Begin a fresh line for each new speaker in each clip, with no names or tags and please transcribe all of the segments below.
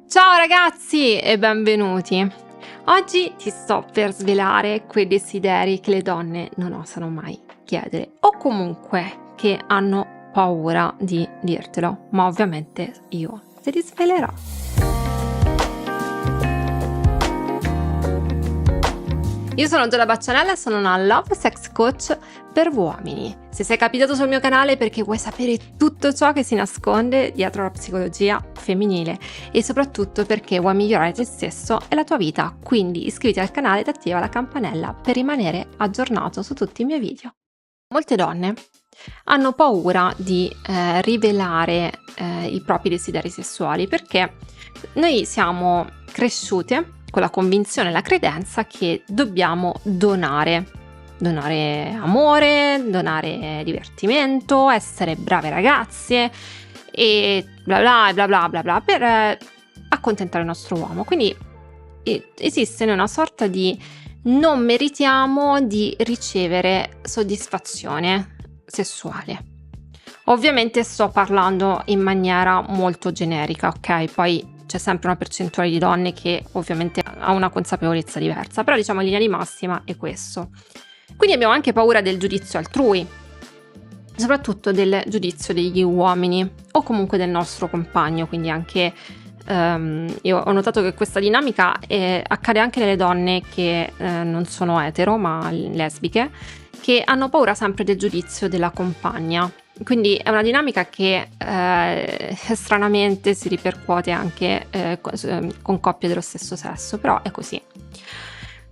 Ciao ragazzi e benvenuti! Oggi ti sto per svelare quei desideri che le donne non osano mai chiedere o comunque che hanno paura di dirtelo, ma ovviamente io te li svelerò. Io sono Giada Baccianella e sono una Love Sex Coach per uomini. Se sei capitato sul mio canale è perché vuoi sapere tutto ciò che si nasconde dietro la psicologia femminile e soprattutto perché vuoi migliorare te stesso e la tua vita. Quindi iscriviti al canale ed attiva la campanella per rimanere aggiornato su tutti i miei video. Molte donne hanno paura di rivelare i propri desideri sessuali perché noi siamo cresciute con la convinzione e la credenza che dobbiamo donare amore, donare divertimento, essere brave ragazze e bla bla bla bla bla bla per accontentare il nostro uomo. Quindi esiste una sorta di non meritiamo di ricevere soddisfazione sessuale. Ovviamente sto parlando in maniera molto generica, ok? Poi c'è sempre una percentuale di donne che ovviamente ha una consapevolezza diversa, però diciamo in linea di massima è questo. Quindi abbiamo anche paura del giudizio altrui, soprattutto del giudizio degli uomini o comunque del nostro compagno, quindi anche io ho notato che questa dinamica accade anche nelle donne che non sono etero ma lesbiche, che hanno paura sempre del giudizio della compagna. Quindi è una dinamica che stranamente si ripercuote anche con coppie dello stesso sesso, però è così.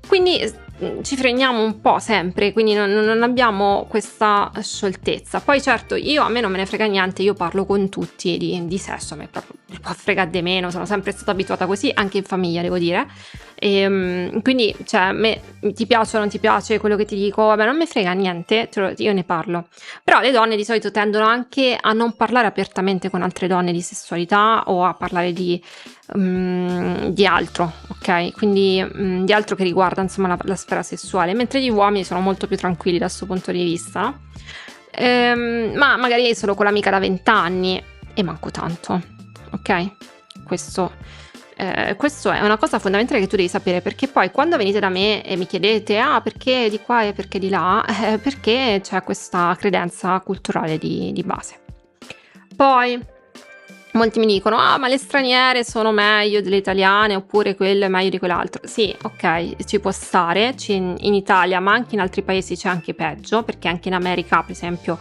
Quindi ci fregniamo un po' sempre, quindi non abbiamo questa scioltezza. Poi certo, a me non me ne frega niente, io parlo con tutti di sesso, a me proprio mi può fregare di meno, sono sempre stata abituata così, anche in famiglia devo dire. Quindi cioè a me ti piace o non ti piace quello che ti dico, vabbè non mi frega niente, io ne parlo. Però le donne di solito tendono anche a non parlare apertamente con altre donne di sessualità o a parlare di altro, ok? Quindi di altro che riguarda insomma la sfera sessuale, mentre gli uomini sono molto più tranquilli da questo punto di vista, no? Ma magari è solo con l'amica da 20 anni e manco tanto, ok? Questo è una cosa fondamentale che tu devi sapere, perché poi quando venite da me e mi chiedete perché di qua e perché di là, perché c'è questa credenza culturale di base. Poi molti mi dicono ma le straniere sono meglio delle italiane oppure quello è meglio di quell'altro. Sì, ok, ci può stare, in Italia ma anche in altri paesi c'è anche peggio, perché anche in America per esempio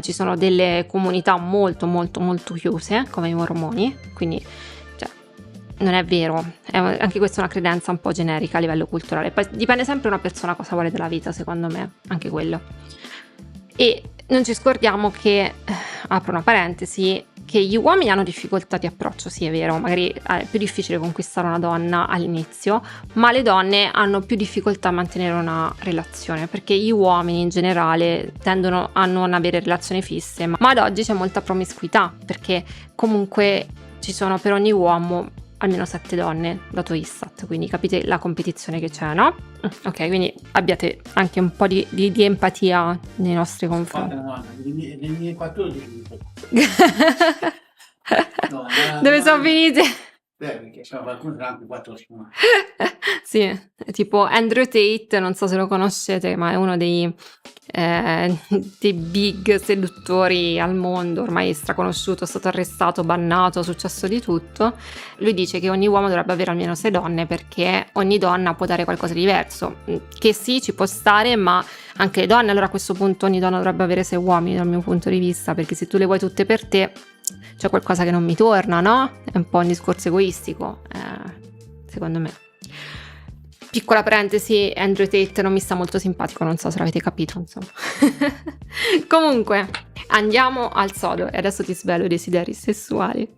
ci sono delle comunità molto molto molto chiuse come i mormoni, quindi non è vero, anche questa è una credenza un po' generica a livello culturale. Poi dipende sempre una persona cosa vuole dalla vita, secondo me, anche quello. E non ci scordiamo che, apro una parentesi, che gli uomini hanno difficoltà di approccio, sì è vero, magari è più difficile conquistare una donna all'inizio, ma le donne hanno più difficoltà a mantenere una relazione, perché gli uomini in generale tendono a non avere relazioni fisse, ma ad oggi c'è molta promiscuità, perché comunque ci sono per ogni uomo almeno 7 donne, dato Istat, quindi capite la competizione che c'è, no? Ok, quindi abbiate anche un po' di empatia nei nostri confronti.
Nei miei 14 no,
dove sono finite?
Perché qualcuno ha anche 14
Sì, tipo Andrew Tate, non so se lo conoscete, ma è uno dei big seduttori al mondo, ormai è straconosciuto, è stato arrestato, bannato, è successo di tutto. Lui dice che ogni uomo dovrebbe avere almeno 6 donne perché ogni donna può dare qualcosa di diverso, che sì, ci può stare, ma anche le donne, allora a questo punto ogni donna dovrebbe avere 6 uomini dal mio punto di vista, perché se tu le vuoi tutte per te c'è qualcosa che non mi torna, no? È un po' un discorso egoistico, secondo me. Piccola parentesi, Andrew Tate non mi sta molto simpatico, non so se l'avete capito, insomma. Comunque, andiamo al sodo e adesso ti svelo i desideri sessuali.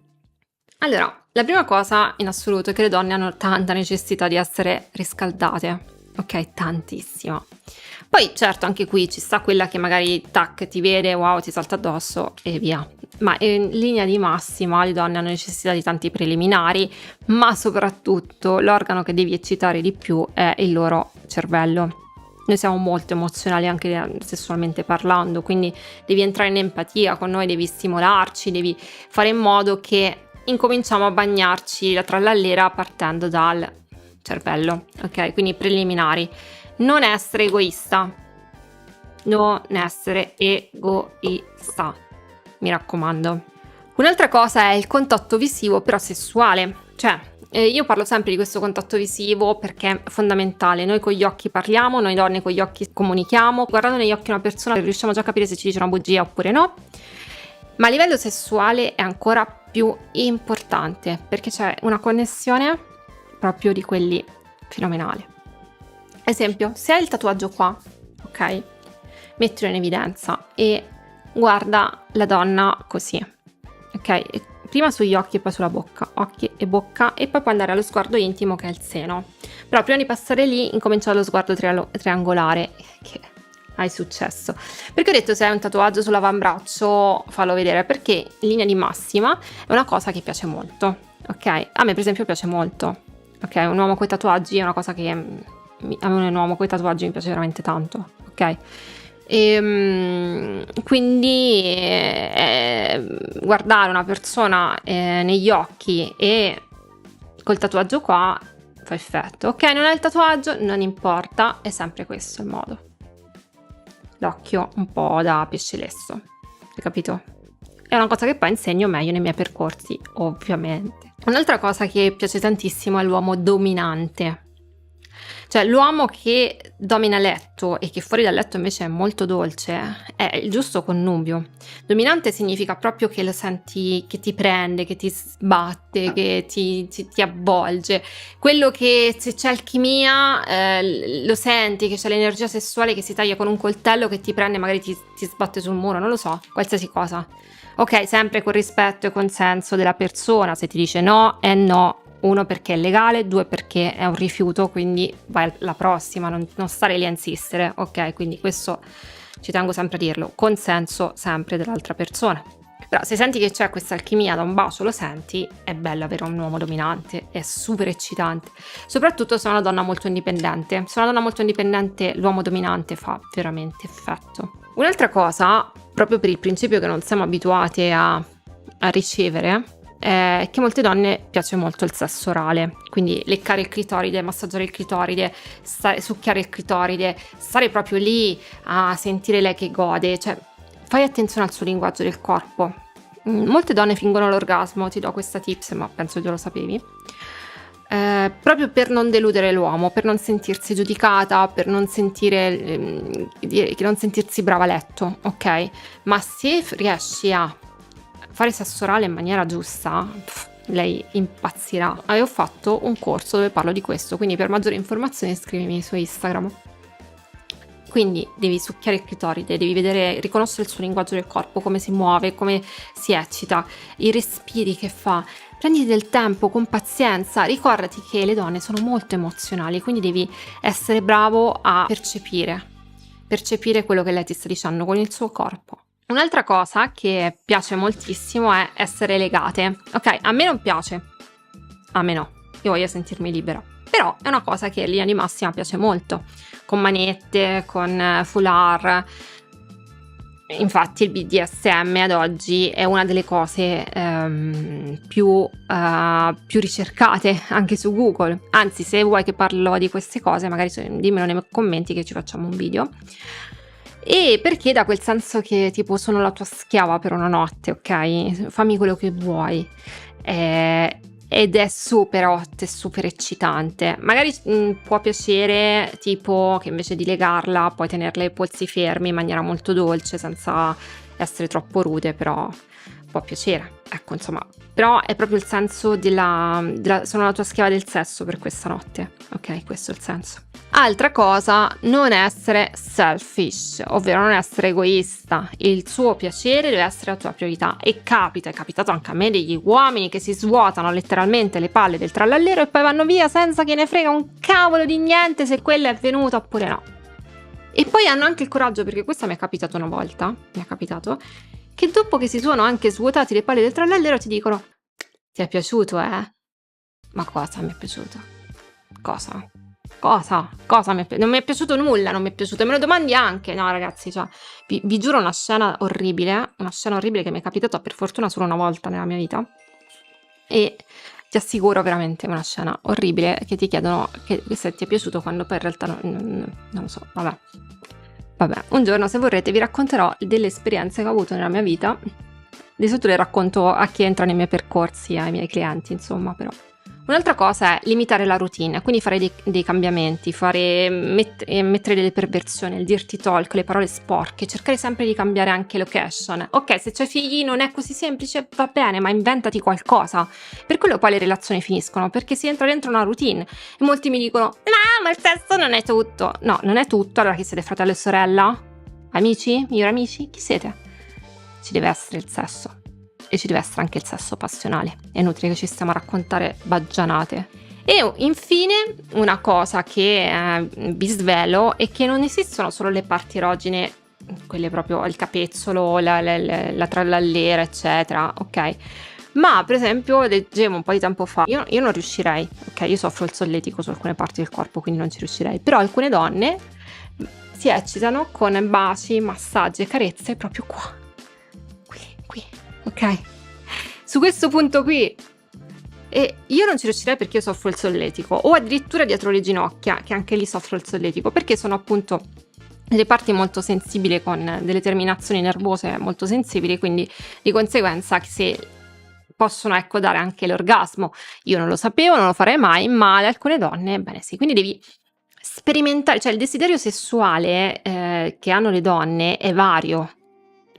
Allora, la prima cosa in assoluto è che le donne hanno tanta necessità di essere riscaldate, ok? Tantissima. Poi certo anche qui ci sta quella che magari tac ti vede, wow, ti salta addosso e via. Ma in linea di massima le donne hanno necessità di tanti preliminari, ma soprattutto l'organo che devi eccitare di più è il loro cervello. Noi siamo molto emozionali anche sessualmente parlando, quindi devi entrare in empatia con noi, devi stimolarci, devi fare in modo che incominciamo a bagnarci la trallallera partendo dal cervello, ok? Quindi preliminari. Non essere egoista. Non essere egoista, mi raccomando. Un'altra cosa è il contatto visivo però sessuale, cioè io parlo sempre di questo contatto visivo perché è fondamentale. Noi con gli occhi parliamo, noi donne con gli occhi comunichiamo, guardando negli occhi una persona riusciamo già a capire se ci dice una bugia oppure no, ma a livello sessuale è ancora più importante perché c'è una connessione proprio di quelli fenomenale. Esempio, se hai il tatuaggio qua, ok? Mettilo in evidenza e guarda la donna così, ok? Prima sugli occhi e poi sulla bocca, occhi e bocca, e poi puoi andare allo sguardo intimo che è il seno. Però prima di passare lì incomincia allo sguardo triangolare, che hai successo. Perché ho detto se hai un tatuaggio sull'avambraccio fallo vedere, perché in linea di massima è una cosa che piace molto, ok? A me per esempio piace molto, ok? Un uomo con i tatuaggi è una cosa che a me un uomo con i tatuaggi mi piace veramente tanto, ok? E, quindi guardare una persona negli occhi e col tatuaggio qua fa effetto. Ok, non hai il tatuaggio, non importa, è sempre questo il modo. L'occhio un po' da pesce lesso, hai capito? È una cosa che poi insegno meglio nei miei percorsi, ovviamente. Un'altra cosa che piace tantissimo è l'uomo dominante. Cioè l'uomo che domina letto e che fuori dal letto invece è molto dolce è il giusto connubio. Dominante significa proprio che lo senti che ti prende, che ti sbatte, che ti avvolge. Quello che se c'è alchimia lo senti, che c'è l'energia sessuale che si taglia con un coltello che ti prende, magari ti sbatte sul muro, non lo so, qualsiasi cosa. Ok, sempre con rispetto e consenso della persona, se ti dice no è no. 1 perché è legale, 2 perché è un rifiuto, quindi vai alla prossima, non stare lì a insistere, ok? Quindi questo ci tengo sempre a dirlo, consenso sempre dell'altra persona. Però se senti che c'è questa alchimia da un bacio, lo senti, è bello avere un uomo dominante, è super eccitante, soprattutto se è una donna molto indipendente. Se è una donna molto indipendente, l'uomo dominante fa veramente effetto. Un'altra cosa, proprio per il principio che non siamo abituate a ricevere, che a molte donne piace molto il sesso orale, quindi leccare il clitoride, massaggiare il clitoride, succhiare il clitoride, stare proprio lì a sentire lei che gode, cioè fai attenzione al suo linguaggio del corpo. Molte donne fingono l'orgasmo, ti do questa tips, ma penso già lo sapevi, proprio per non deludere l'uomo, per non sentirsi giudicata, per non sentire che non sentirsi brava a letto, ok? Ma se riesci a fare sesso orale in maniera giusta, lei impazzirà. Avevo fatto un corso dove parlo di questo, quindi per maggiori informazioni scrivimi su Instagram. Quindi devi succhiare il clitoride, devi vedere, riconoscere il suo linguaggio del corpo, come si muove, come si eccita, i respiri che fa. Prenditi del tempo, con pazienza, ricordati che le donne sono molto emozionali, quindi devi essere bravo a percepire quello che lei ti sta dicendo con il suo corpo. Un'altra cosa che piace moltissimo è essere legate. Ok, a me non piace, a me no, io voglio sentirmi libera. Però è una cosa che in linea di massima piace molto, con manette, con foulard. Infatti il BDSM ad oggi è una delle cose più ricercate anche su Google. Anzi, se vuoi che parlo di queste cose, magari dimmelo nei commenti che ci facciamo un video. E perché dà quel senso che tipo sono la tua schiava per una notte, ok? Fammi quello che vuoi. Ed è super hot e super eccitante. Magari può piacere tipo che invece di legarla puoi tenerle i polsi fermi in maniera molto dolce senza essere troppo rude, però può piacere, ecco, insomma. Però è proprio il senso sono la tua schiava del sesso per questa notte, ok? Questo è il senso. Altra cosa, non essere selfish, ovvero non essere egoista. Il suo piacere deve essere la tua priorità. E è capitato anche a me degli uomini che si svuotano letteralmente le palle del trallallero e poi vanno via senza che ne frega un cavolo di niente se quella è venuta oppure no. E poi hanno anche il coraggio, perché questo mi è capitato una volta, che dopo che si sono anche svuotati le palle del trallallero ti dicono: ti è piaciuto, eh? Ma cosa mi è piaciuto? Cosa mi è piaciuto? Non mi è piaciuto nulla, non mi è piaciuto. E me lo domandi anche. No, ragazzi, cioè, vi giuro una scena orribile che mi è capitata per fortuna solo una volta nella mia vita. e ti assicuro veramente è una scena orribile che ti chiedono che se ti è piaciuto quando poi in realtà non lo so, vabbè. Un giorno se vorrete vi racconterò delle esperienze che ho avuto nella mia vita, di solito le racconto a chi entra nei miei percorsi, ai miei clienti insomma, però. Un'altra cosa è limitare la routine, quindi fare dei cambiamenti, mettere delle perversioni, il dirty talk, le parole sporche, cercare sempre di cambiare anche location. Ok, se c'hai figli non è così semplice, va bene, ma inventati qualcosa. Per quello poi le relazioni finiscono, perché si entra dentro una routine. E molti mi dicono, no, ma il sesso non è tutto. No, non è tutto, allora chi siete, fratello e sorella? Amici? Migliori amici? Chi siete? Ci deve essere il sesso. E ci deve essere anche il sesso passionale. È inutile che ci stiamo a raccontare baggianate. E infine una cosa che vi svelo è che non esistono solo le parti erogene, quelle proprio il capezzolo, la trallallera eccetera, ok? Ma per esempio leggevo un po' di tempo fa, io non riuscirei, ok? Io soffro il solletico su alcune parti del corpo, quindi non ci riuscirei, però alcune donne si eccitano con baci, massaggi e carezze proprio qua, qui, ok? Su questo punto qui, e io non ci riuscirei perché io soffro il solletico, o addirittura dietro le ginocchia, che anche lì soffro il solletico, perché sono appunto delle parti molto sensibili, con delle terminazioni nervose molto sensibili, quindi di conseguenza se possono dare anche l'orgasmo. Io non lo sapevo, non lo farei mai, ma ad alcune donne, bene sì, quindi devi sperimentare, cioè il desiderio sessuale che hanno le donne è vario,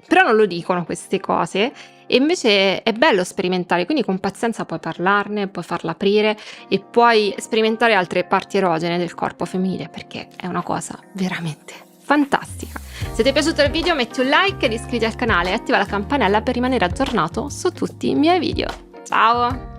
però non lo dicono queste cose, e invece è bello sperimentare, quindi con pazienza puoi parlarne, puoi farla aprire e puoi sperimentare altre parti erogene del corpo femminile, perché è una cosa veramente fantastica. Se ti è piaciuto il video metti un like ed iscriviti al canale e attiva la campanella per rimanere aggiornato su tutti i miei video. Ciao!